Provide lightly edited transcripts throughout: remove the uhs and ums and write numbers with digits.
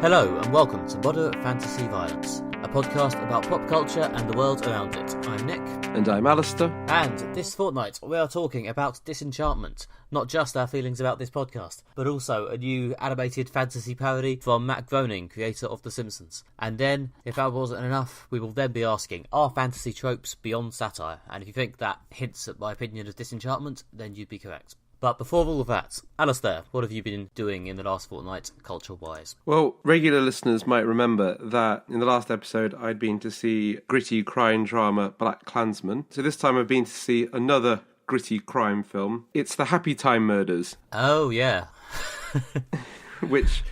Hello and welcome to Moderate Fantasy Violence, a podcast about pop culture and the world around it. I'm Nick. And I'm Alastair. And this fortnight we are talking about Disenchantment, not just our feelings about this podcast, but also a new animated fantasy parody from Matt Groening, creator of The Simpsons. And then, if that wasn't enough, we will then be asking, are fantasy tropes beyond satire? And if you think that hints at my opinion of Disenchantment, then you'd be correct. But before all of that, Alastair, what have you been doing in the last fortnight, culture-wise? Well, regular listeners might remember that in the last episode I'd been to see gritty crime drama Black Klansman. So this time I've been to see another gritty crime film. It's The Happy Time Murders. Oh, yeah. Which,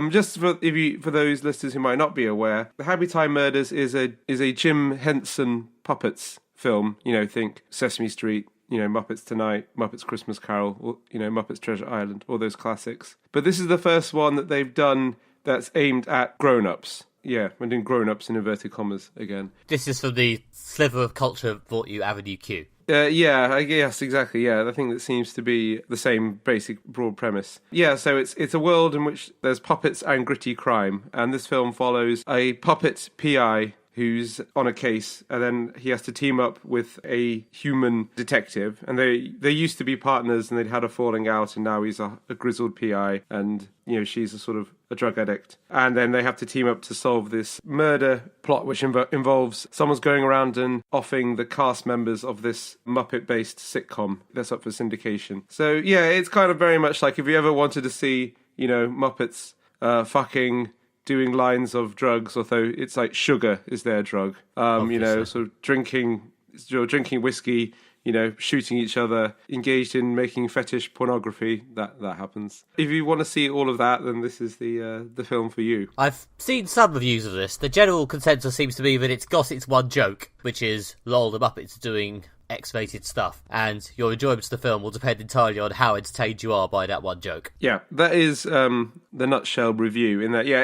just for those listeners who might not be aware, The Happy Time Murders is a Jim Henson Puppets film. You know, think Sesame Street, you know, Muppets Tonight, Muppets Christmas Carol, or, you know, Muppets Treasure Island, all those classics. But this is the first one that they've done that's aimed at grown-ups. Yeah, we're doing grown-ups in inverted commas again. This is from the sliver of culture brought you Avenue Q. Yeah, I guess, exactly, yeah. I think that seems to be the same basic broad premise. Yeah, so it's a world in which there's puppets and gritty crime, and this film follows a puppet PI who's on a case, and then he has to team up with a human detective. And they used to be partners, and they'd had a falling out, and now he's a grizzled PI, and, you know, she's a sort of a drug addict. And then they have to team up to solve this murder plot, which involves someone's going around and offing the cast members of this Muppet-based sitcom that's up for syndication. So, yeah, it's kind of very much like if you ever wanted to see, you know, Muppets fucking doing lines of drugs, although it's like sugar is their drug. You know, sort of drinking whiskey, you know, shooting each other, engaged in making fetish pornography. That happens. If you want to see all of that, then this is the film for you. I've seen some reviews of this. The general consensus seems to be that it's got its one joke, which is lol, the Muppets doing X-rated stuff, and your enjoyment of the film will depend entirely on how entertained you are by that one joke. Yeah, that is the nutshell review. In that, yeah,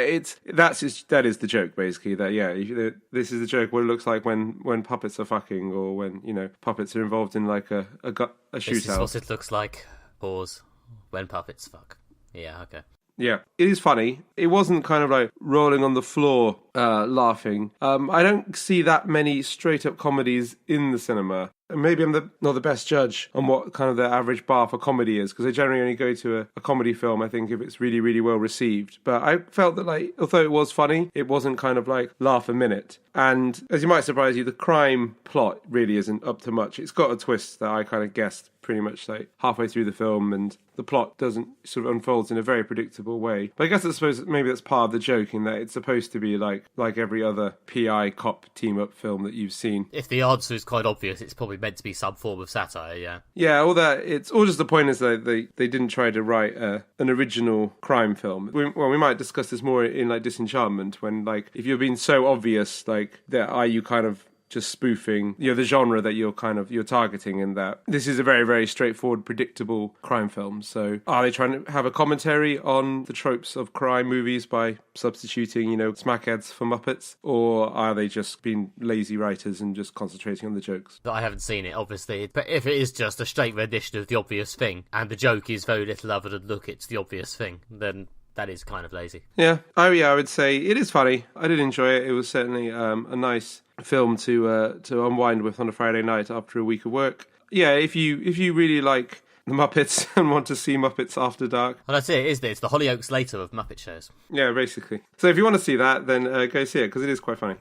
that is the joke basically. That this is the joke. What it looks like when puppets are fucking, or when, you know, puppets are involved in like a shootout. This is what it looks like. Pause. When puppets fuck. Yeah. Okay. Yeah, it is funny. It wasn't kind of like rolling on the floor laughing. I don't see that many straight-up comedies in the cinema. And maybe I'm not the best judge on what kind of the average bar for comedy is, because I generally only go to a comedy film, I think, if it's really, really well received. But I felt that, like, although it was funny, it wasn't kind of like laugh a minute. And as you might surprise you, the crime plot really isn't up to much. It's got a twist that I kind of guessed pretty much like halfway through the film, and the plot doesn't sort of unfolds in a very predictable way. But I suppose maybe that's part of the joke, in that it's supposed to be like every other PI cop team-up film that you've seen. If the answer is quite obvious, it's probably meant to be some form of satire, yeah. Yeah, all that, it's all just the point is that they didn't try to write an original crime film. We might discuss this more in like Disenchantment, when like if you're being so obvious, like that, are you kind of just spoofing, you know, the genre that you're targeting, in that this is a very, very straightforward, predictable crime film. So are they trying to have a commentary on the tropes of crime movies by substituting, you know, smackheads for Muppets? Or are they just being lazy writers and just concentrating on the jokes? I haven't seen it, obviously, but if it is just a straight rendition of the obvious thing, and the joke is very little other than look, it's the obvious thing, then that is kind of lazy. Yeah. Oh, yeah, I would say it is funny. I did enjoy it. It was certainly a nice film to unwind with on a Friday night after a week of work. Yeah, if you really like the Muppets and want to see Muppets After Dark. Well, that's it, isn't it? It's the Hollyoaks Later of Muppet shows. Yeah, basically. So if you want to see that, then go see it, because it is quite funny.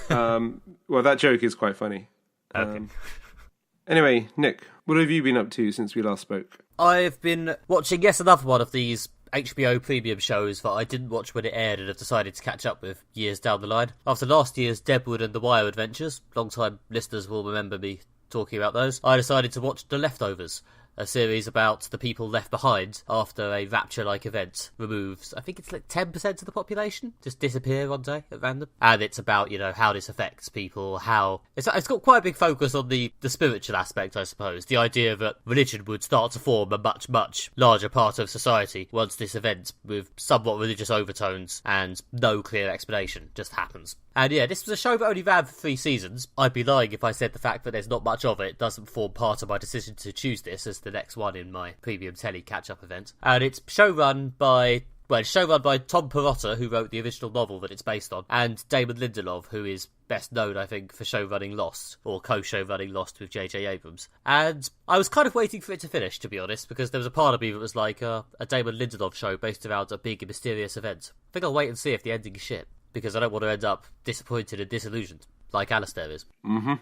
Well, that joke is quite funny. Okay. Anyway, Nick, what have you been up to since we last spoke? I've been watching another one of these HBO premium shows that I didn't watch when it aired and have decided to catch up with years down the line. After last year's Deadwood and the Wire adventures, long-time listeners will remember me talking about those, I decided to watch The Leftovers, a series about the people left behind after a Rapture-like event removes, I think it's like 10% of the population, just disappear one day at random. And it's about, you know, how this affects people, how... It's got quite a big focus on the spiritual aspect, I suppose. The idea that religion would start to form a much, much larger part of society once this event with somewhat religious overtones and no clear explanation just happens. And yeah, this was a show that only ran for 3 seasons. I'd be lying if I said the fact that there's not much of it doesn't form part of my decision to choose this as the next one in my premium telly catch-up event. And it's show run by Well, it's showrun by Tom Perrotta, who wrote the original novel that it's based on, and Damon Lindelof, who is best known, I think, for showrunning Lost, or co-showrunning Lost with J.J. Abrams. And I was kind of waiting for it to finish, to be honest, because there was a part of me that was like a Damon Lindelof show based around a big and mysterious event. I think I'll wait and see if the ending is shit, because I don't want to end up disappointed and disillusioned, like Alastair is. Mm-hmm.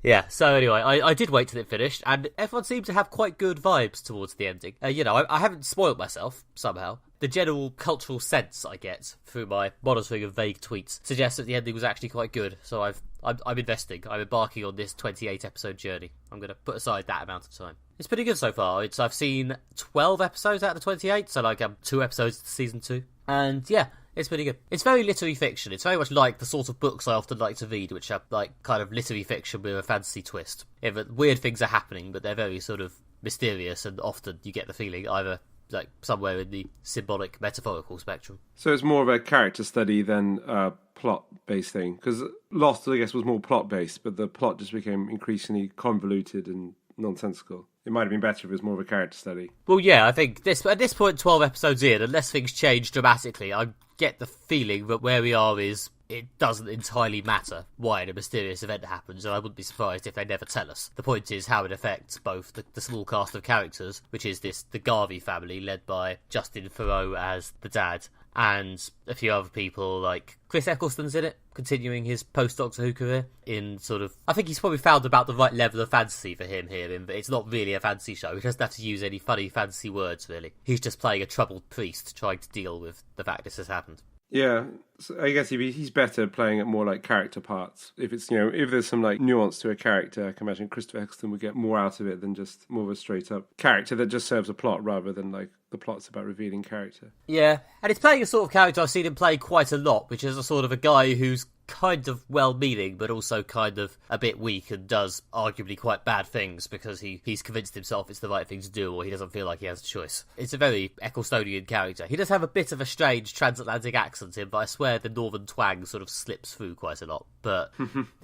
Yeah, so anyway, I did wait till it finished, and everyone seemed to have quite good vibes towards the ending. I haven't spoiled myself, somehow. The general cultural sense I get through my monitoring of vague tweets suggests that the ending was actually quite good, so I'm investing. I'm embarking on this 28-episode journey. I'm going to put aside that amount of time. It's pretty good so far. I've seen 12 episodes out of the 28, so like 2 episodes to season 2. And yeah, it's pretty good. It's very literary fiction. It's very much like the sort of books I often like to read, which are like kind of literary fiction with a fantasy twist. Weird things are happening, but they're very sort of mysterious, and often you get the feeling either like somewhere in the symbolic, metaphorical spectrum. So it's more of a character study than a plot-based thing, because Lost, I guess, was more plot-based, but the plot just became increasingly convoluted and nonsensical. It might have been better if it was more of a character study. Well, yeah, I think at this point, 12 episodes in, unless things change dramatically, I get the feeling that where we are is it doesn't entirely matter why a mysterious event happens, and I wouldn't be surprised if they never tell us. The point is how it affects both the small cast of characters, which is the Garvey family, led by Justin Theroux as the dad, and a few other people, like Chris Eccleston's in it, continuing his post-Doctor Who career in sort of... I think he's probably found about the right level of fantasy for him here, in that it's not really a fantasy show. He doesn't have to use any funny fantasy words, really. He's just playing a troubled priest trying to deal with the fact this has happened. Yeah, so I guess he's better playing it more like character parts. If it's, if there's some like nuance to a character, I can imagine Christopher Eccleston would get more out of it than just more of a straight up character that just serves a plot rather than like the plot's about revealing character. Yeah, and it's playing a sort of character I've seen him play quite a lot, which is a sort of a guy who's kind of well-meaning, but also kind of a bit weak and does arguably quite bad things because he's convinced himself it's the right thing to do, or he doesn't feel like he has a choice. It's a very Ecclestonian character. He does have a bit of a strange transatlantic accent in him, but I swear the northern twang sort of slips through quite a lot. But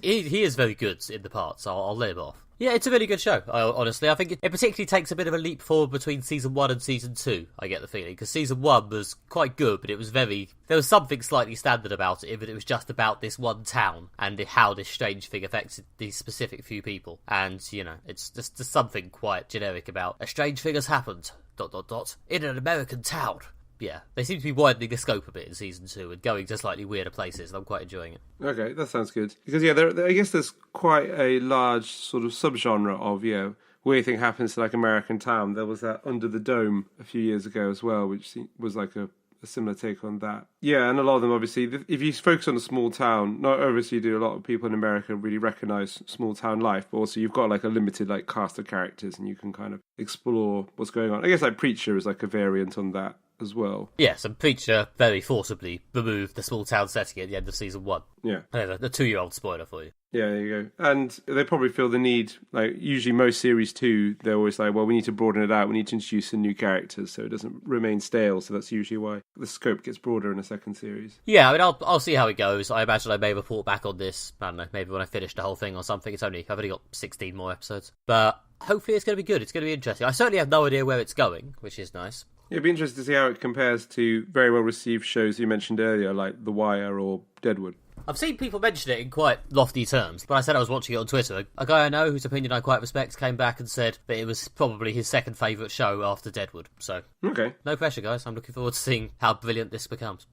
he is very good in the part, so I'll let him off. Yeah, it's a really good show, honestly. I think it particularly takes a bit of a leap forward between Season 1 and Season 2, I get the feeling. Because Season 1 was quite good, but it was there was something slightly standard about it, in that it was just about this one town, and how this strange thing affected these specific few people. And, it's just something quite generic about a strange thing has happened, ... in an American town. Yeah, they seem to be widening the scope a bit in Season 2 and going to slightly weirder places, and I'm quite enjoying it. Okay, that sounds good. Because, I guess there's quite a large sort of subgenre of, weird thing happens to, like, American town. There was that Under the Dome a few years ago as well, which was like a similar take on that. Yeah, and a lot of them, obviously, if you focus on a small town, not obviously do a lot of people in America really recognise small town life, but also you've got, like, a limited, like, cast of characters, and you can kind of explore what's going on. I guess, like, Preacher is, like, a variant on that as well. Yes, and Preacher very forcibly removed the small town setting at the end of Season 1. Yeah. The 2-year-old spoiler for you. Yeah, there you go. And they probably feel the need, like, usually most Series 2, they're always like, well, we need to broaden it out, we need to introduce some new characters so it doesn't remain stale, so that's usually why the scope gets broader in a second series. Yeah, I mean, I'll see how it goes. I imagine I may report back on this, I don't know, maybe when I finish the whole thing or something. I've only got 16 more episodes. But hopefully it's going to be good, it's going to be interesting. I certainly have no idea where it's going, which is nice. It'd be interesting to see how it compares to very well-received shows you mentioned earlier, like The Wire or Deadwood. I've seen people mention it in quite lofty terms, but I said I was watching it on Twitter. A guy I know, whose opinion I quite respect, came back and said that it was probably his second favourite show after Deadwood. So, okay, no pressure, guys. I'm looking forward to seeing how brilliant this becomes.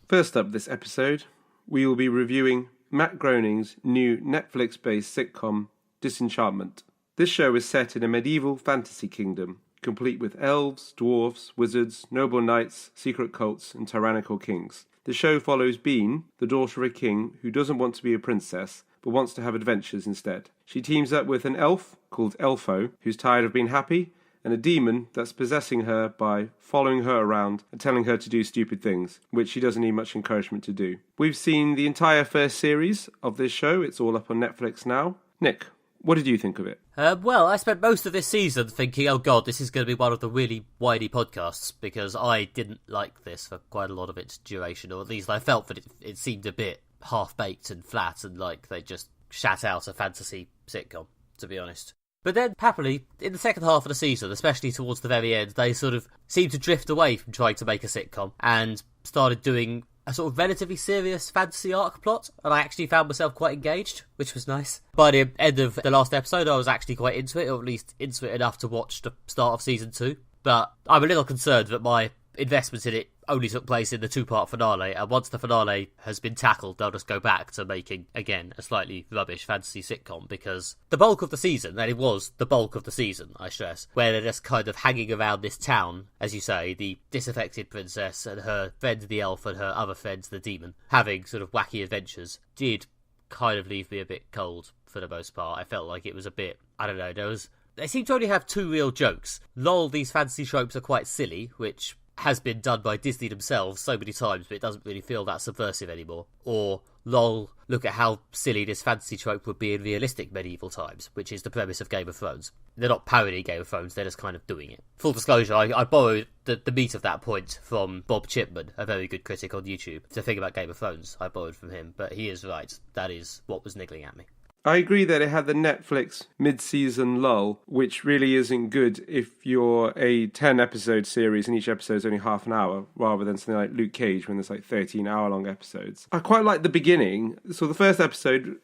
First up this episode, we will be reviewing Matt Groening's new Netflix-based sitcom, Disenchantment. This show is set in a medieval fantasy kingdom, complete with elves, dwarves, wizards, noble knights, secret cults, and tyrannical kings. The show follows Bean, the daughter of a king who doesn't want to be a princess, but wants to have adventures instead. She teams up with an elf called Elfo, who's tired of being happy, and a demon that's possessing her by following her around and telling her to do stupid things, which she doesn't need much encouragement to do. We've seen the entire first series of this show. It's all up on Netflix now. Nick, what did you think of it? Well, I spent most of this season thinking, oh god, this is going to be one of the really whiny podcasts, because I didn't like this for quite a lot of its duration, or at least I felt that it seemed a bit half-baked and flat, and like they just shat out a fantasy sitcom, to be honest. But then, happily, in the second half of the season, especially towards the very end, they sort of seemed to drift away from trying to make a sitcom and started doing a sort of relatively serious fantasy arc plot, and I actually found myself quite engaged, which was nice. By the end of the last episode, I was actually quite into it, or at least into it enough to watch the start of season 2. But I'm a little concerned that my investment in it only took place in the 2-part finale, and once the finale has been tackled, they'll just go back to making, again, a slightly rubbish fantasy sitcom, because the bulk of the season, and it was the bulk of the season, I stress, where they're just kind of hanging around this town, as you say, the disaffected princess and her friend the elf and her other friend the demon, having sort of wacky adventures, did kind of leave me a bit cold for the most part. I felt like it was a bit, I don't know, they seem to only have 2 real jokes. Lol, these fantasy tropes are quite silly, which has been done by Disney themselves so many times, but it doesn't really feel that subversive anymore. Or, lol, look at how silly this fantasy trope would be in realistic medieval times, which is the premise of Game of Thrones. They're not parodying Game of Thrones, they're just kind of doing it. Full disclosure, I borrowed the meat of that point from Bob Chipman, a very good critic on YouTube. The thing about Game of Thrones, I borrowed from him, but he is right. That is what was niggling at me. I agree that it had the Netflix mid-season lull, which really isn't good if you're a 10-episode series and each episode is only half an hour, rather than something like Luke Cage when there's like 13-hour-long episodes. I quite like the beginning. So the first episode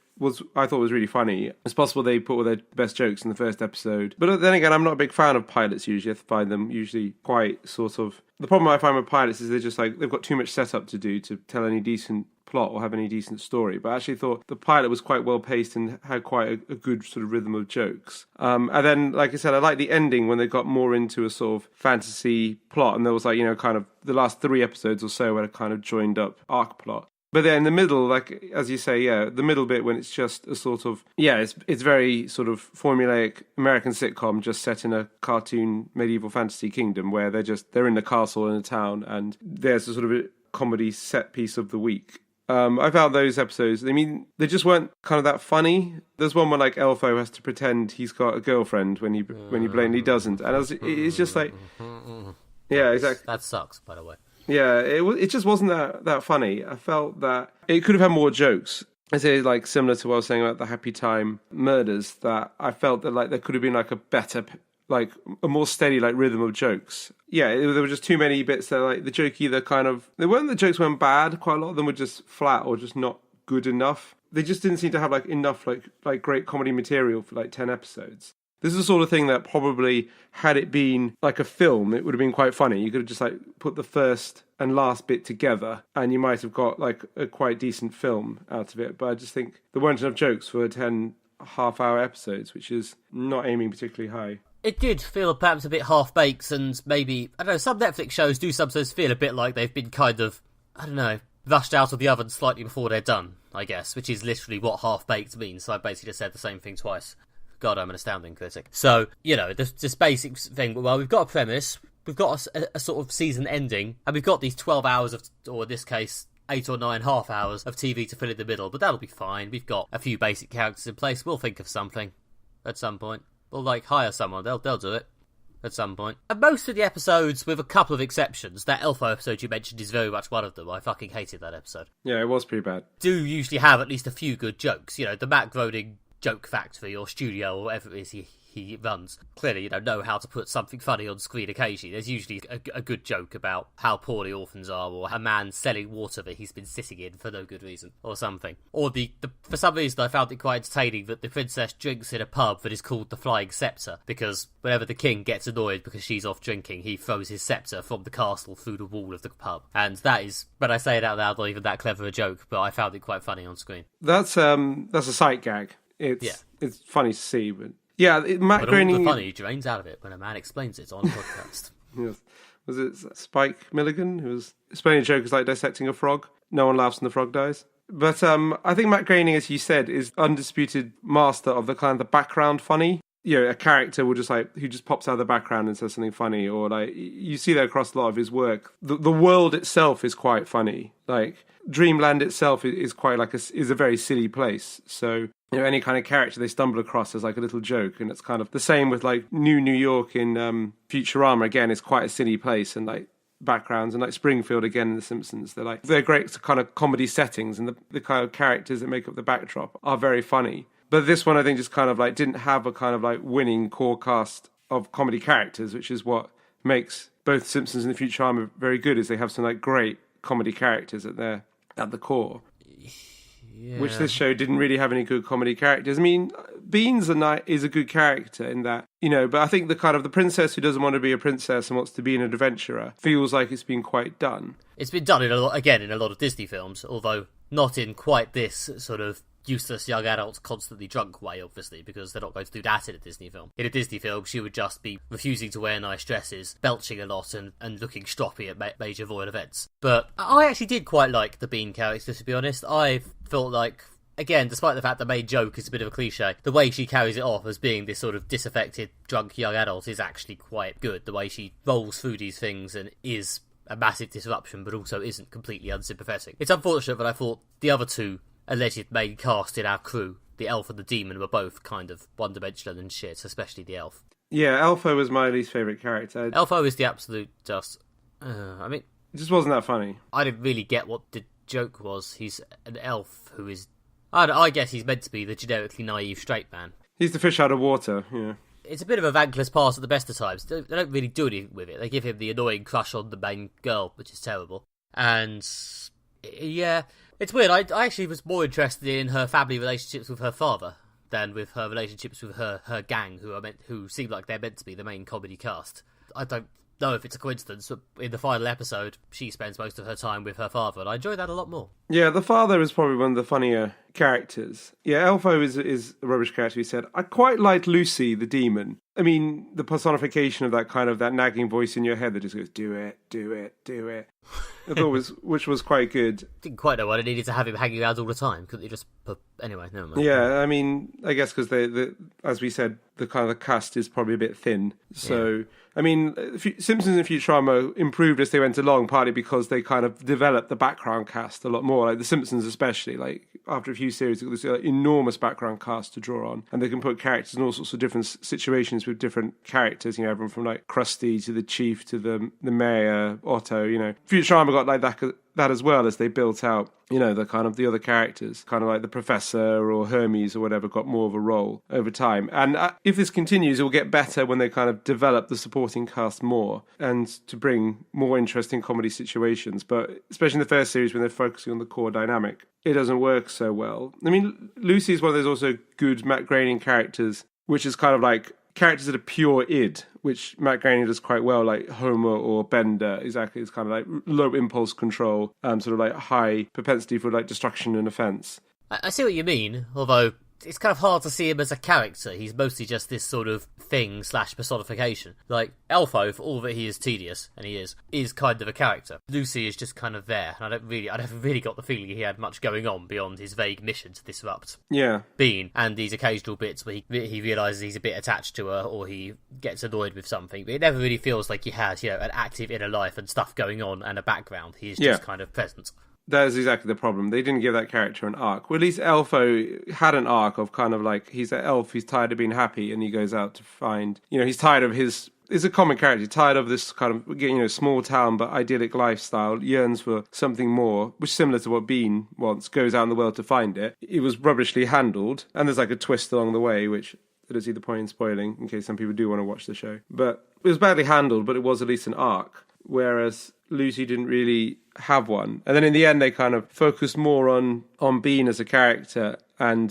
I thought was really funny. It's possible they put all their best jokes in the first episode. But then again, I'm not a big fan of pilots usually. I find them usually quite sort of... The problem I find with pilots is they're just like, they've got too much setup to do to tell any decent plot or have any decent story. But I actually thought the pilot was quite well paced and had quite a good sort of rhythm of jokes. And then, like I said, I like the ending when they got more into a sort of fantasy plot, and there was like, kind of the last 3 episodes or so where it kind of joined up arc plot. But then in the middle, like, as you say, the middle bit when it's just a sort of, it's very sort of formulaic American sitcom just set in a cartoon medieval fantasy kingdom where they're in the castle in a town, and there's a sort of a comedy set piece of the week. I found those episodes, they just weren't kind of that funny. There's one where like Elfo has to pretend he's got a girlfriend when he blatantly doesn't. And it's just like, yeah, exactly. That sucks, by the way. Yeah, it just wasn't that funny. I felt that it could have had more jokes. I say, like, similar to what I was saying about the Happy Time murders, that I felt that like there could have been like a better, like a more steady like rhythm of jokes. Yeah, there were just too many bits that like the joke either kind of, the jokes weren't bad, quite a lot of them were just flat or just not good enough. They just didn't seem to have like enough like great comedy material for like 10 episodes. This is the sort of thing that probably, had it been like a film, it would have been quite funny. You could have just like put the first and last bit together and you might have got like a quite decent film out of it. But I just think there weren't enough jokes for 10 half-hour episodes, which is not aiming particularly high. It did feel perhaps a bit half-baked, and maybe, I don't know, some Netflix shows do sometimes feel a bit like they've been kind of, I don't know, rushed out of the oven slightly before they're done, I guess, which is literally what half-baked means, so I basically just said the same thing twice. God, I'm an astounding critic. So, this basic thing, well, we've got a premise, we've got a sort of season ending, and we've got these 12 hours of, or in this case, 8 or 9 half hours of TV to fill in the middle, but that'll be fine. We've got a few basic characters in place, we'll think of something at some point. We'll, hire someone, they'll do it at some point. And most of the episodes, with a couple of exceptions, that Elfo episode you mentioned is very much one of them. I fucking hated that episode. Yeah, it was pretty bad. Do usually have at least a few good jokes. The Matt Groening joke factory or studio or whatever it is he runs clearly know how to put something funny on screen occasionally. There's usually a good joke about how poor the orphans are, or a man selling water that he's been sitting in for no good reason or something. Or the for some reason I found it quite entertaining that the princess drinks in a pub that is called the Flying Scepter, because whenever the king gets annoyed because she's off drinking, he throws his scepter from the castle through the wall of the pub. And that is, when I say it out loud, not even that clever a joke, but I found it quite funny on screen. That's a sight gag. It's funny to see, but yeah, Matt Groening. All the funny drains out of it when a man explains it on a podcast. Yes. Was it Spike Milligan who was explaining a joke as like dissecting a frog? No one laughs and the frog dies. But I think Matt Groening, as you said, is undisputed master of the kind of the background funny. A character will just who just pops out of the background and says something funny, or you see that across a lot of his work. The world itself is quite funny. Dreamland itself is quite is a very silly place. So any kind of character they stumble across as a little joke, and it's kind of the same with New York in Futurama. Again, is quite a silly place, and backgrounds, and Springfield again in The Simpsons. They're great kind of comedy settings, and the kind of characters that make up the backdrop are very funny. But this one, I think, just kind of like didn't have a kind of like winning core cast of comedy characters, which is what makes both Simpsons and the Futurama very good, is they have some like great comedy characters at the core. Yeah. Which this show didn't really have any good comedy characters. I mean, Beans is a good character in that, but I think the kind of the princess who doesn't want to be a princess and wants to be an adventurer feels like it's been quite done. It's been done in a lot of Disney films, although not in quite this sort of useless young adult constantly drunk way, obviously, because they're not going to do that in a Disney film. In a Disney film, she would just be refusing to wear nice dresses, belching a lot, and looking stroppy at major void events. But I actually did quite like the Bean character, to be honest. I felt like, again, despite the fact the main joke is a bit of a cliche, the way she carries it off as being this sort of disaffected, drunk young adult is actually quite good. The way she rolls through these things and is a massive disruption, but also isn't completely unsympathetic. It's unfortunate, but I thought the other two alleged main cast in our crew, the elf and the demon, were both kind of one-dimensional and shit, especially the elf. Yeah, Elfo was my least favourite character. Elfo is the absolute just... I mean... It just wasn't that funny. I didn't really get what the joke was. He's an elf who is... I guess he's meant to be the generically naive straight man. He's the fish out of water, yeah. It's a bit of a thankless pass at the best of times. They don't really do anything with it. They give him the annoying crush on the main girl, which is terrible. And... yeah... It's weird, I actually was more interested in her family relationships with her father than with her relationships with her gang, who seem like they're meant to be the main comedy cast. I don't know if it's a coincidence, but in the final episode, she spends most of her time with her father, and I enjoy that a lot more. Yeah, the father is probably one of the funnier characters. Yeah, Elfo is a rubbish character, he said. I quite liked Lucy, the demon. I mean, the personification of that nagging voice in your head that just goes, do it, do it, do it. I thought which was quite good. Didn't quite know what I needed to have him hanging around all the time. Couldn't you just put... Anyway, never mind. Yeah, I mean, I guess because as we said, the kind of the cast is probably a bit thin. So, yeah. I mean, Simpsons and Futurama improved as they went along, partly because they kind of developed the background cast a lot more. Like The Simpsons especially, like after a few series, there's this enormous background cast to draw on. And they can put characters in all sorts of different situations with different characters, everyone from like Krusty to the Chief to the mayor, Otto, Futurama got like that as well, as they built out, the kind of the other characters, kind of like the Professor or Hermes or whatever, got more of a role over time. And if this continues, it will get better when they kind of develop the supporting cast more and to bring more interesting comedy situations. But especially in the first series, when they're focusing on the core dynamic, it doesn't work so well. I mean, Lucy is one of those also good Matt Groening characters, which is kind of like characters that are pure id, which Matt Groening does quite well, like Homer or Bender. Exactly, it's kind of like low impulse control, sort of like high propensity for like destruction and offense. I see what you mean, although it's kind of hard to see him as a character. He's mostly just this sort of thing/personification. Like, Elfo, for all that he is tedious, and he is kind of a character. Lucy is just kind of there, and I never really got the feeling he had much going on beyond his vague mission to disrupt Bean, and these occasional bits where he realises he's a bit attached to her, or he gets annoyed with something, but it never really feels like he has, an active inner life and stuff going on and a background. He's just kind of present. That is exactly the problem. They didn't give that character an arc. Well, at least Elfo had an arc of kind of like, he's an elf, he's tired of being happy, and he goes out to find, he's tired of his... He's a common character, he's tired of this kind of, small town but idyllic lifestyle, yearns for something more, which is similar to what Bean wants, goes out in the world to find it. It was rubbishly handled, and there's like a twist along the way, which I don't see the point in spoiling, in case some people do want to watch the show. But it was badly handled, but it was at least an arc, whereas Lucy didn't really have one. And then in the end, they kind of focused more on Bean as a character and,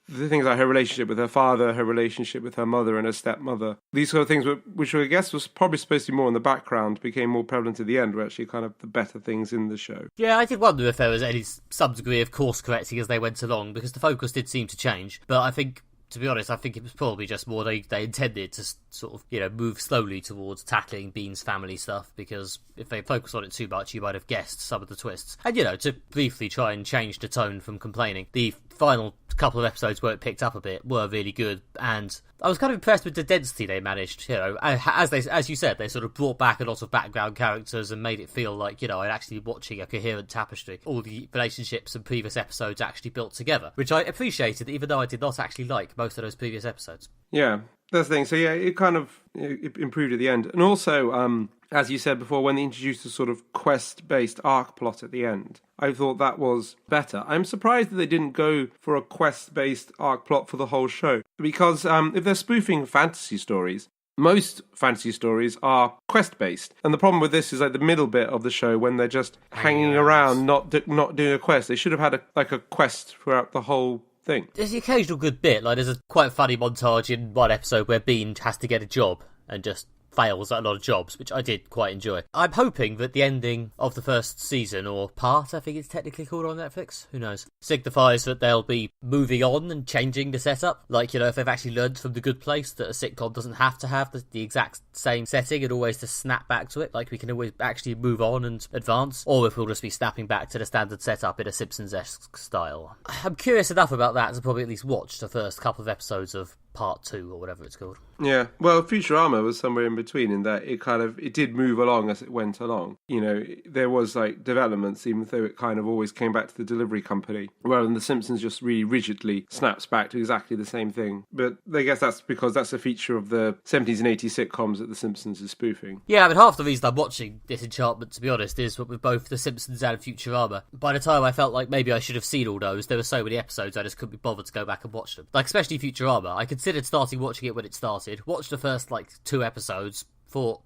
the things like her relationship with her father, her relationship with her mother and her stepmother. These sort of things, which I guess was probably supposed to be more in the background, became more prevalent at the end, were actually kind of the better things in the show. Yeah, I did wonder if there was some degree of course correcting as they went along, because the focus did seem to change. But I think, to be honest, I think it was probably just more they intended to sort of, move slowly towards tackling Bean's family stuff, because if they focus on it too much, you might have guessed some of the twists. And, to briefly try and change the tone from complaining, the final couple of episodes where it picked up a bit were really good, and I was kind of impressed with the density they managed. As you said, they sort of brought back a lot of background characters and made it feel like, I'm actually watching a coherent tapestry. All the relationships and previous episodes actually built together, which I appreciated, even though I did not actually like most of those previous episodes. Yeah, that's the thing. So yeah, it kind of it improved at the end. And also, as you said before, when they introduced a sort of quest-based arc plot at the end, I thought that was better. I'm surprised that they didn't go for a quest-based arc plot for the whole show, because if they're spoofing fantasy stories, most fantasy stories are quest-based. And the problem with this is like the middle bit of the show when they're just hanging around, not doing a quest. They should have had a quest throughout the whole thing. There's the occasional good bit, like there's a quite funny montage in one episode where Bean has to get a job and just fails at a lot of jobs, which I did quite enjoy. I'm hoping that the ending of the first season, or part, I think it's technically called on Netflix, who knows, signifies that they'll be moving on and changing the setup. Like, if they've actually learned from The Good Place that a sitcom doesn't have to have the exact same setting and always to snap back to it, like we can always actually move on and advance, or if we'll just be snapping back to the standard setup in a Simpsons-esque style. I'm curious enough about that to probably at least watch the first couple of episodes of Part 2 or whatever it's called. Yeah, well, Futurama was somewhere in between in that it did move along as it went along. There was like developments, even though it kind of always came back to the delivery company, rather than The Simpsons just really rigidly snaps back to exactly the same thing. But I guess that's because that's a feature of the 70s and 80s sitcoms that The Simpsons is spoofing. Yeah, I mean, half the reason I'm watching Disenchantment, to be honest, is with both The Simpsons and Futurama. By the time I felt like maybe I should have seen all those, there were so many episodes I just couldn't be bothered to go back and watch them. Like, especially Futurama. I considered starting watching it when it started, watched the first, 2 episodes, thought,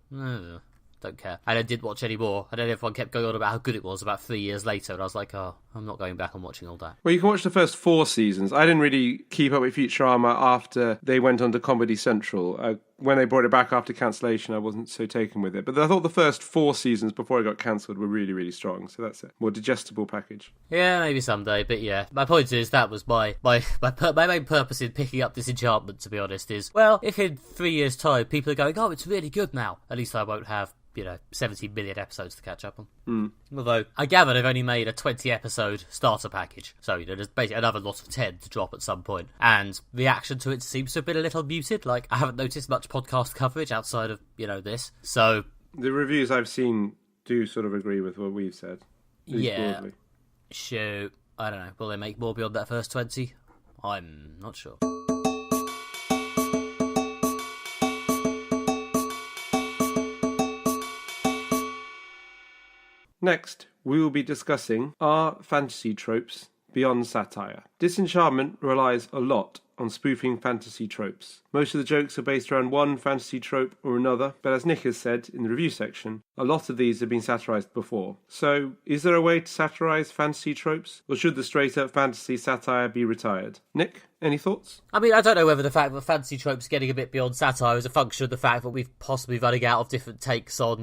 don't care. And I didn't watch any more. And then everyone kept going on about how good it was about 3 years later. And I was like, oh, I'm not going back and watching all that. Well, you can watch the first 4 seasons. I didn't really keep up with Futurama after they went on to Comedy Central. When they brought it back after cancellation, I wasn't so taken with it. But I thought the first 4 seasons before it got cancelled were really, really strong. So that's a more digestible package. Yeah, maybe someday. But yeah, my point is that was my main purpose in picking up Disenchantment, to be honest, is, well, if in 3 years' time people are going, oh, it's really good now, at least I won't have 70 million episodes to catch up on. Although, I gather they've only made a 20-episode starter package, so there's basically another lot of 10 to drop at some point. And reaction to it seems to have been a little muted. Like, I haven't noticed much podcast coverage outside of, this. So the reviews I've seen do sort of agree with what we've said. Yeah. Broadly. So, I don't know. Will they make more beyond that first 20? I'm not sure. Next, we will be discussing are fantasy tropes beyond satire. Disenchantment relies a lot on spoofing fantasy tropes. Most of the jokes are based around one fantasy trope or another, but as Nick has said in the review section, a lot of these have been satirised before. So, is there a way to satirise fantasy tropes, or should the straight-up fantasy satire be retired? Nick, any thoughts? I mean, I don't know whether the fact that fantasy tropes are getting a bit beyond satire is a function of the fact that we've possibly running out of different takes on,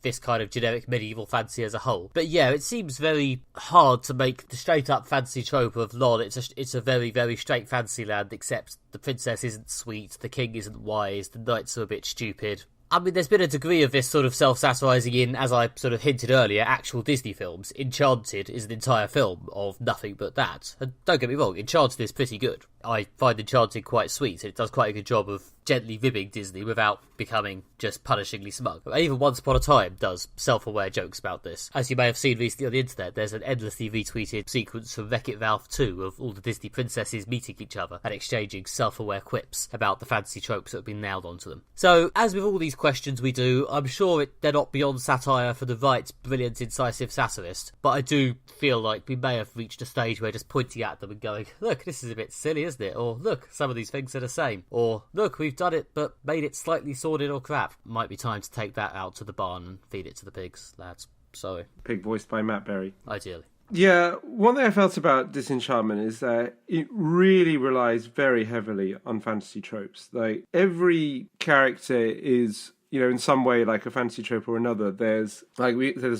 this kind of generic medieval fantasy as a whole. But yeah, it seems very hard to make the straight-up fantasy trope of, lol, it's a very, very straight fantasy land, except the princess isn't sweet, the king isn't wise, the knights are a bit stupid. I mean, there's been a degree of this sort of self-satirising in, as I sort of hinted earlier, actual Disney films. Enchanted is an entire film of nothing but that. And don't get me wrong, Enchanted is pretty good. I find Enchanted quite sweet. It does quite a good job of gently ribbing Disney without becoming just punishingly smug. But even Once Upon a Time does self-aware jokes about this. As you may have seen recently on the internet, there's an endlessly retweeted sequence from Wreck-It Ralph 2 of all the Disney princesses meeting each other and exchanging self-aware quips about the fantasy tropes that have been nailed onto them. So, as with all these questions we do, I'm sure they're not beyond satire for the right, brilliant, incisive satirist, but I do feel like we may have reached a stage where just pointing at them and going, look, this is a bit silly, isn't it? Or, look, some of these things are the same. Or, look, we've done it but made it slightly sordid or crap. Might be time to take that out to the barn and feed it to the pigs, lads. Sorry. Pig voiced by Matt Berry. Ideally. Yeah, one thing I felt about Disenchantment is that it really relies very heavily on fantasy tropes. Like, every character is, in some way like a fantasy trope or another. There's a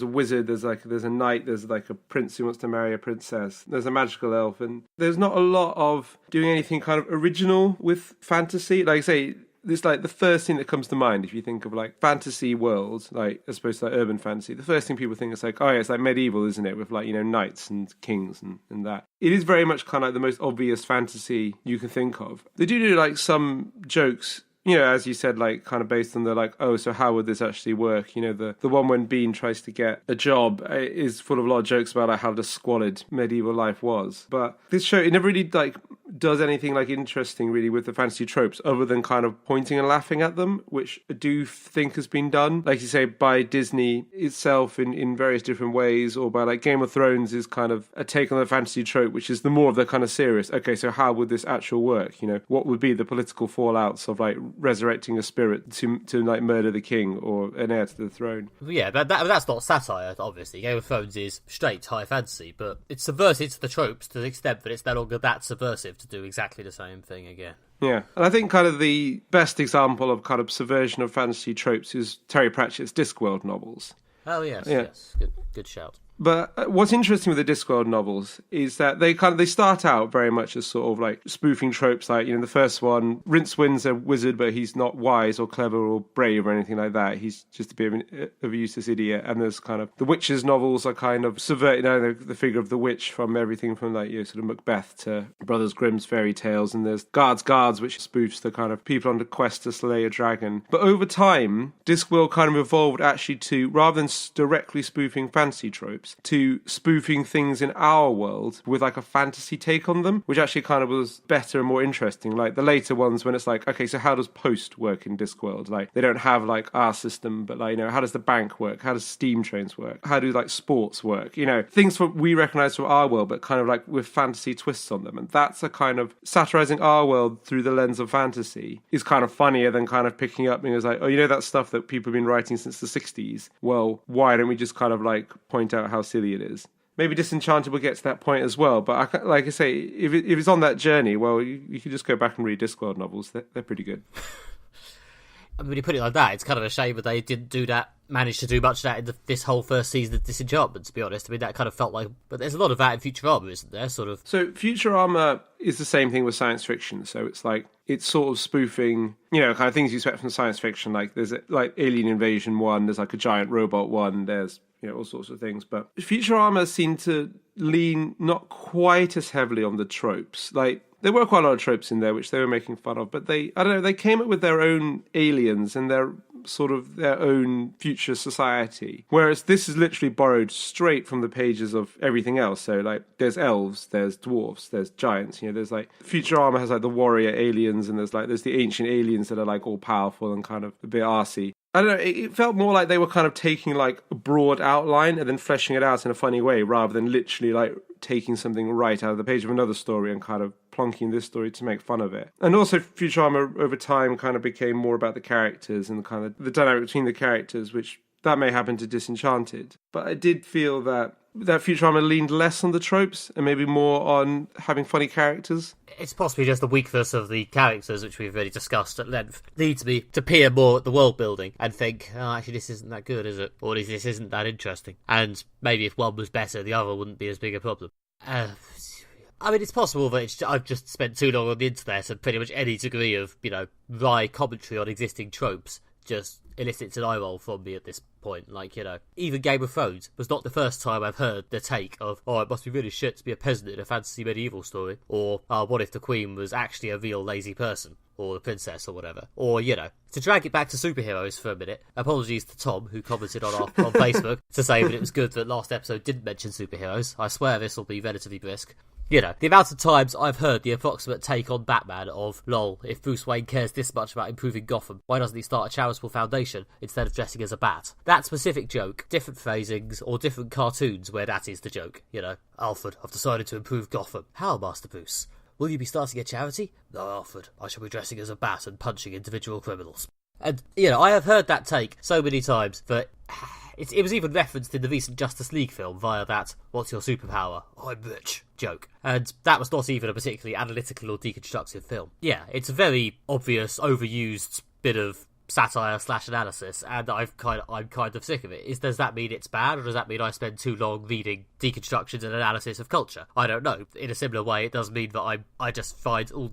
wizard, there's a knight, there's like a prince who wants to marry a princess, there's a magical elf, and there's not a lot of doing anything kind of original with fantasy. Like I say, this like the first thing that comes to mind if you think of like fantasy worlds, like as opposed to like urban fantasy, the first thing people think is like, oh yeah, it's like medieval, isn't it, with like knights and kings and that. It is very much kind of like the most obvious fantasy you can think of. They do like some jokes, as you said, like kind of based on the like, oh, so how would this actually work? The one when Bean tries to get a job is full of a lot of jokes about like how the squalid medieval life was. But this show, it never really like does anything like interesting really with the fantasy tropes other than kind of pointing and laughing at them, which I do think has been done, like you say, by Disney itself in various different ways, or by like Game of Thrones is kind of a take on the fantasy trope, which is the more of the kind of serious, okay, so how would this actual work? You know, what would be the political fallouts of like resurrecting a spirit to like murder the king or an heir to the throne? Yeah, but that's not satire, obviously. Game of Thrones is straight high fantasy, but it's subversive to the tropes to the extent that it's no longer that subversive to do exactly the same thing again. Yeah, and I think kind of the best example of kind of subversion of fantasy tropes is Terry Pratchett's Discworld novels. Oh, yes, Yeah. yes. Good shout. But what's interesting with the Discworld novels is that they start out very much as sort of like spoofing tropes. Like, you know, the first one, Rincewynd's a wizard, but he's not wise or clever or brave or anything like that. He's just a bit of a useless idiot. And there's kind of the witches novels are kind of subverting, you know, the figure of the witch from everything from like, you know, sort of Macbeth to Brothers Grimm's fairy tales. And there's Guards, which spoofs the kind of people on the quest to slay a dragon. But over time, Discworld kind of evolved actually to, rather than directly spoofing fantasy tropes, to spoofing things in our world with like a fantasy take on them, which actually kind of was better and more interesting. Like the later ones when it's like, okay, so how does Post work in Discworld? Like they don't have like our system, but like, you know, how does the bank work? How does steam trains work? How do like sports work? You know, things we recognize from our world, but kind of like with fantasy twists on them. And that's a kind of satirizing our world through the lens of fantasy is kind of funnier than kind of picking up and it's like, oh, you know, that stuff that people have been writing since the 60s? Well, why don't we just kind of like point out how silly it is? Maybe Disenchanted will get to that point as well, but like I say, if it's on that journey, well, you can just go back and read Discworld novels. They're pretty good. I mean, when you put it like that, it's kind of a shame that they didn't manage to do much of that in this whole first season of Disenchantment, to be honest. I mean, that kind of felt like... But there's a lot of that in Futurama, isn't there? Sort of. So Futurama is the same thing with science fiction. So it's like, it's sort of spoofing, you know, kind of things you expect from science fiction. Like there's like Alien Invasion 1, there's like a giant robot one, there's, you know, all sorts of things. But Futurama seemed to lean not quite as heavily on the tropes. Like, there were quite a lot of tropes in there which they were making fun of, but I don't know, they came up with their own aliens and their sort of their own future society. Whereas this is literally borrowed straight from the pages of everything else. So like there's elves, there's dwarfs, there's giants, you know, there's like Futurama has like the warrior aliens and there's the ancient aliens that are like all powerful and kind of a bit arsey. I don't know, it felt more like they were kind of taking like a broad outline and then fleshing it out in a funny way rather than literally like taking something right out of the page of another story and kind of plonking this story to make fun of it. And also Futurama over time kind of became more about the characters and kind of the dynamic between the characters, which that may happen to Disenchanted. But I did feel that Futurama leaned less on the tropes and maybe more on having funny characters. It's possibly just the weakness of the characters, which we've already discussed at length, leads me to peer more at the world building and think, oh, actually this isn't that good, is it? Or this isn't that interesting. And maybe if one was better, the other wouldn't be as big a problem. I mean, it's possible that I've just spent too long on the internet and pretty much any degree of, you know, wry commentary on existing tropes just elicits an eye roll from me at this point. Like, you know, even Game of Thrones was not the first time I've heard the take of, oh, it must be really shit to be a peasant in a fantasy medieval story, or what if the queen was actually a real lazy person, or the princess, or whatever. Or, you know, to drag it back to superheroes for a minute, apologies to Tom, who commented on Facebook to say that it was good that last episode didn't mention superheroes. I swear this will be relatively brisk. You know, the amount of times I've heard the approximate take on Batman of, lol, if Bruce Wayne cares this much about improving Gotham, why doesn't he start a charitable foundation instead of dressing as a bat? That specific joke, different phrasings, or different cartoons where that is the joke. You know, Alfred, I've decided to improve Gotham. How, Master Bruce? Will you be starting a charity? No, Alfred, I shall be dressing as a bat and punching individual criminals. And, you know, I have heard that take so many times that... It was even referenced in the recent Justice League film via that, what's your superpower? I'm rich joke. And that was not even a particularly analytical or deconstructive film. Yeah, it's a very obvious, overused bit of satire/analysis, and I'm kind of sick of it. Does that mean it's bad, or does that mean I spend too long reading deconstructions and analysis of culture? I don't know. In a similar way, it does mean that I just find to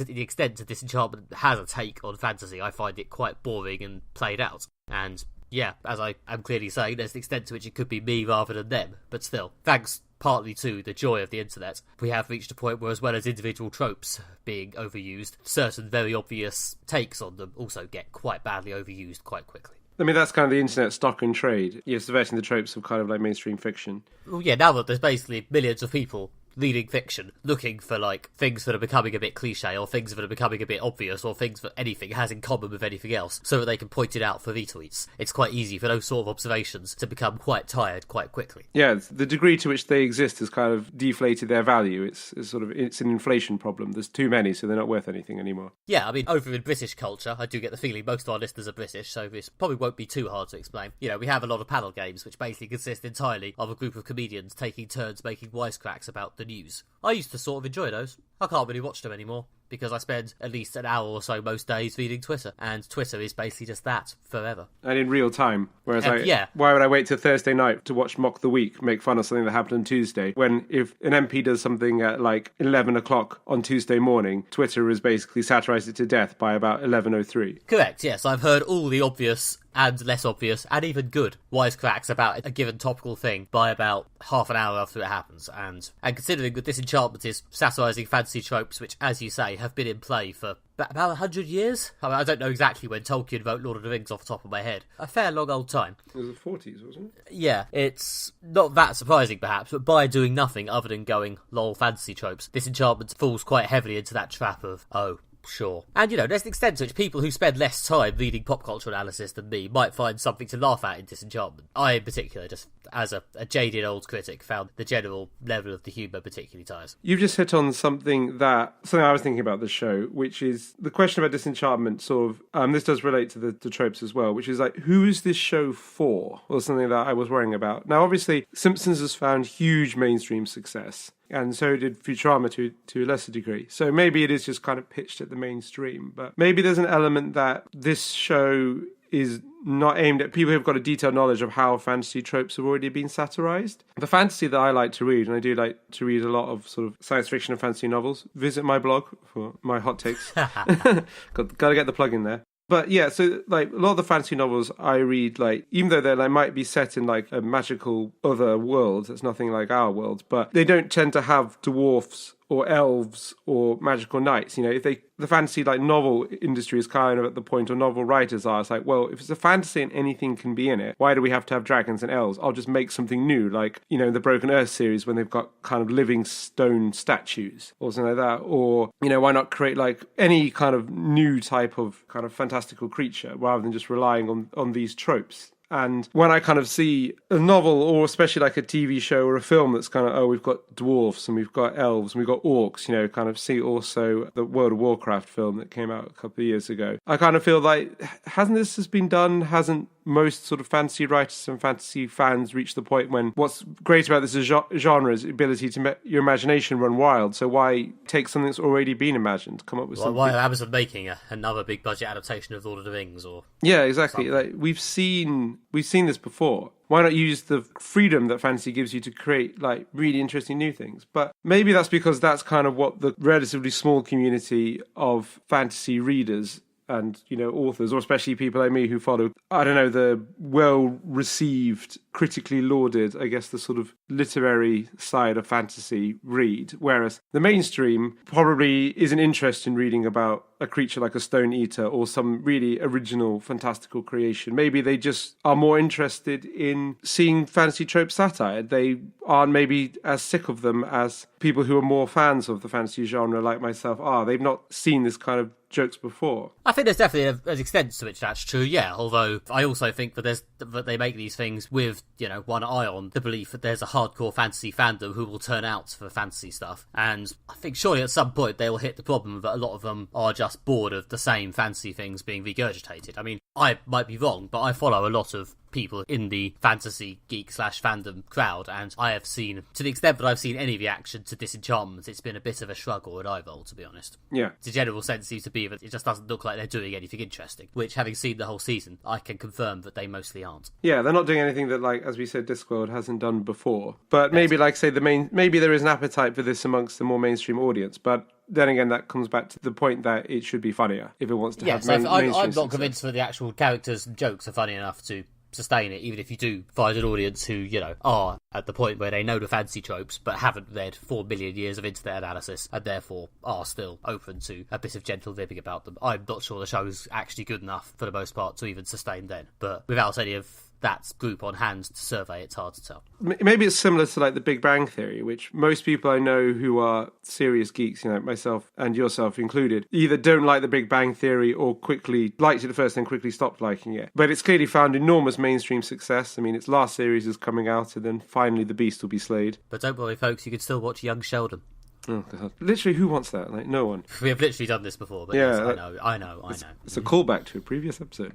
the extent that Disenchantment has a take on fantasy, I find it quite boring and played out. And yeah, as I am clearly saying, there's an extent to which it could be me rather than them, but still, thanks partly to the joy of the internet, we have reached a point where, as well as individual tropes being overused, certain very obvious takes on them also get quite badly overused quite quickly. I mean, that's kind of the internet stock and trade. You're subverting the tropes of kind of like mainstream fiction. Well, yeah, now that there's basically millions of people reading fiction, looking for like things that are becoming a bit cliche or things that are becoming a bit obvious or things that anything has in common with anything else, so that they can point it out for retweets. It's quite easy for those sort of observations to become quite tired quite quickly. Yeah, the degree to which they exist has kind of deflated their value. It's an inflation problem. There's too many, so they're not worth anything anymore. Yeah, I mean, over in British culture, I do get the feeling most of our listeners are British, so this probably won't be too hard to explain. You know, we have a lot of panel games, which basically consist entirely of a group of comedians taking turns making wisecracks about the news. I used to sort of enjoy those. I can't really watch them anymore, because I spend at least an hour or so most days reading Twitter, and Twitter is basically just that, forever. And in real time. Whereas yeah. Why would I wait till Thursday night to watch Mock the Week, make fun of something that happened on Tuesday, when if an MP does something at like 11 o'clock on Tuesday morning, Twitter has basically satirised it to death by about 11:03. Correct, yes. I've heard all the obvious and less obvious, and even good, wisecracks about a given topical thing by about half an hour after it happens. And considering that Disenchantment is satirising fantasy tropes, which, as you say, have been in play for about 100 years? I mean, I don't know exactly when Tolkien wrote Lord of the Rings off the top of my head. A fair long old time. It was the 40s, wasn't it? Yeah, it's not that surprising perhaps, but by doing nothing other than going lol fantasy tropes, Disenchantment falls quite heavily into that trap of, oh, sure. And, you know, there's an extent to which people who spend less time reading pop culture analysis than me might find something to laugh at in Disenchantment. I, in particular, just as a jaded old critic, found the general level of the humour particularly tiresome. You've just hit on something I was thinking about the show, which is the question about Disenchantment, sort of, this does relate to the tropes as well, which is like, who is this show for? Or something that I was worrying about. Now, obviously, Simpsons has found huge mainstream success. And so did Futurama to a lesser degree. So maybe it is just kind of pitched at the mainstream. But maybe there's an element that this show is not aimed at people who've got a detailed knowledge of how fantasy tropes have already been satirised. The fantasy that I like to read, and I do like to read a lot of sort of science fiction and fantasy novels, visit my blog for my hot takes. Got to get the plug in there. But yeah, so like a lot of the fantasy novels I read, like even though they like might be set in like a magical other world, that's nothing like our world, but they don't tend to have dwarfs or elves or magical knights. You know, the fantasy like novel industry is kind of at the point, or novel writers are, it's like, well, if it's a fantasy and anything can be in it, why do we have to have dragons and elves? I'll just make something new, like, you know, the Broken Earth series when they've got kind of living stone statues or something like that. Or, you know, why not create like any kind of new type of kind of fantastical creature rather than just relying on these tropes. And when I kind of see a novel, or especially like a TV show or a film that's kind of, oh, we've got dwarfs and we've got elves and we've got orcs, you know, kind of see also the World of Warcraft film that came out a couple of years ago. I kind of feel like, hasn't this just been done? Hasn't most sort of fantasy writers and fantasy fans reached the point when what's great about this genre is the ability to make your imagination run wild? So why take something that's already been imagined, come up with something? Why are Amazon making another big budget adaptation of Lord of the Rings? Or yeah, exactly. Like we've seen this before. Why not use the freedom that fantasy gives you to create like really interesting new things? But maybe that's because that's kind of what the relatively small community of fantasy readers and, you know, authors, or especially people like me who follow, I don't know, the well-received, critically lauded, I guess, the sort of literary side of fantasy read. Whereas the mainstream probably isn't interested in reading about a creature like a stone eater or some really original, fantastical creation. Maybe they just are more interested in seeing fantasy trope satire. They aren't maybe as sick of them as people who are more fans of the fantasy genre like myself are. They've not seen this kind of jokes before. I think there's definitely an extent to which that's true, yeah. Although I also think that they make these things with, you know, one eye on the belief that there's a hardcore fantasy fandom who will turn out for fantasy stuff. And I think surely at some point they will hit the problem that a lot of them are just bored of the same fantasy things being regurgitated. I mean, I might be wrong, but I follow a lot of people in the fantasy geek / fandom crowd, and I have seen, to the extent that I've seen any reaction to Disenchantment, it's been a bit of a shrug or an eye roll, to be honest. Yeah. The general sense seems to be that it just doesn't look like they're doing anything interesting, which, having seen the whole season, I can confirm that they mostly aren't. Yeah, they're not doing anything that, like, as we said, Discworld hasn't done before. But maybe, like, say, maybe there is an appetite for this amongst the more mainstream audience, but then again, that comes back to the point that it should be funnier if it wants to have mainstream I'm not success. convinced that the actual characters and jokes are funny enough to sustain it, even if you do find an audience who, you know, are at the point where they know the fantasy tropes but haven't read 4 million years of internet analysis and therefore are still open to a bit of gentle ribbing about them. I'm not sure the show's actually good enough for the most part to even sustain then, but without any of that group on hand to survey, it's hard to tell. Maybe it's similar to like the Big Bang Theory, which most people I know who are serious geeks, myself and yourself included, either don't like the Big Bang Theory or quickly liked it at first and quickly stopped liking it. But it's clearly found enormous mainstream success. I mean, its last series is coming out, and then finally the beast will be slayed. But don't worry, folks, you can still watch Young Sheldon. Oh, God. Literally, who wants that? Like, no one. We have literally done this before, but Yeah, yes, I know. It's a callback to a previous episode.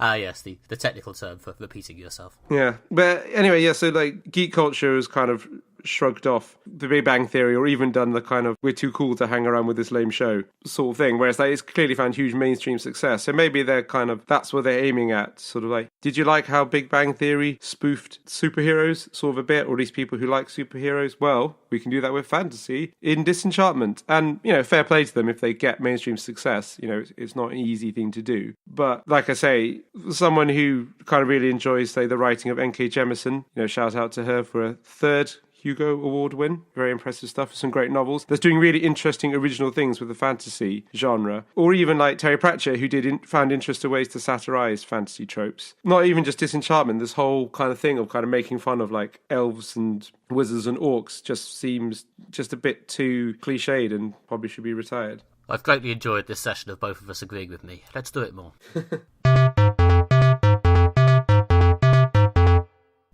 Yes, the technical term for repeating yourself. Yeah, but anyway, yeah, so like geek culture has kind of shrugged off the Big Bang Theory, or even done the kind of we're too cool to hang around with this lame show sort of thing, whereas like, it's clearly found huge mainstream success. So maybe they're kind of, that's what they're aiming at, sort of like, did you like how Big Bang Theory spoofed superheroes sort of a bit, or at least people who like superheroes? Well, we can do that with fantasy in Disenchantment, and fair play to them if they get mainstream success. It's not an easy thing to do, but like I say, someone who kind of really enjoys, say, the writing of N.K. Jemisin, shout out to her for a third Hugo Award win. Very impressive stuff. Some great novels. That's doing really interesting original things with the fantasy genre. Or even like Terry Pratchett, who found interesting ways to satirize fantasy tropes. Not even just Disenchantment. This whole kind of thing of kind of making fun of like elves and wizards and orcs just seems just a bit too cliched and probably should be retired. I've greatly enjoyed this session of both of us agreeing with me. Let's do it more.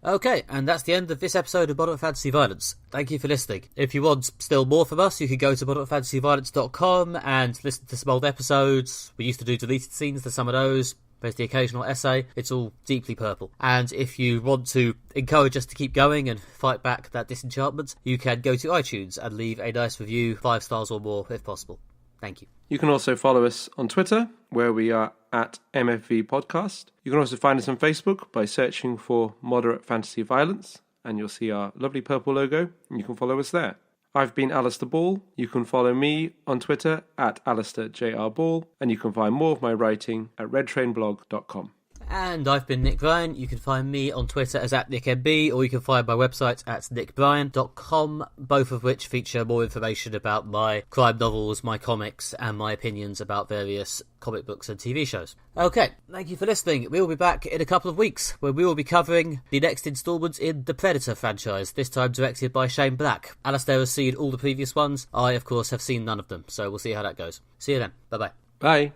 Okay, and that's the end of this episode of Modern Fantasy Violence. Thank you for listening. If you want still more from us, you can go to modernfantasyviolence.com and listen to some old episodes. We used to do deleted scenes to some of those. There's the occasional essay. It's all deeply purple. And if you want to encourage us to keep going and fight back that disenchantment, you can go to iTunes and leave a nice review, 5 stars or more if possible. Thank you. You can also follow us on Twitter, where we are at MFV Podcast. You can also find us on Facebook by searching for Moderate Fantasy Violence, and you'll see our lovely purple logo, and you can follow us there. I've been Alastair Ball. You can follow me on Twitter at AlastairJRBall, and you can find more of my writing at redtrainblog.com. And I've been Nick Bryan. You can find me on Twitter as @NickMB, or you can find my website at nickbryan.com, both of which feature more information about my crime novels, my comics, and my opinions about various comic books and TV shows. Okay, thank you for listening. We will be back in a couple of weeks, where we will be covering the next instalment in the Predator franchise, this time directed by Shane Black. Alastair has seen all the previous ones. I, of course, have seen none of them, so we'll see how that goes. See you then. Bye-bye. Bye.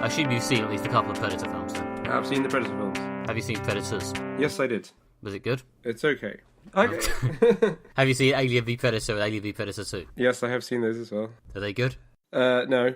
I assume you've seen at least a couple of Predator films then. I've seen the Predator films. Have you seen Predators? Yes, I did. Was it good? It's okay. Have you seen Alien v Predator and Alien v Predator 2? Yes, I have seen those as well. Are they good? No.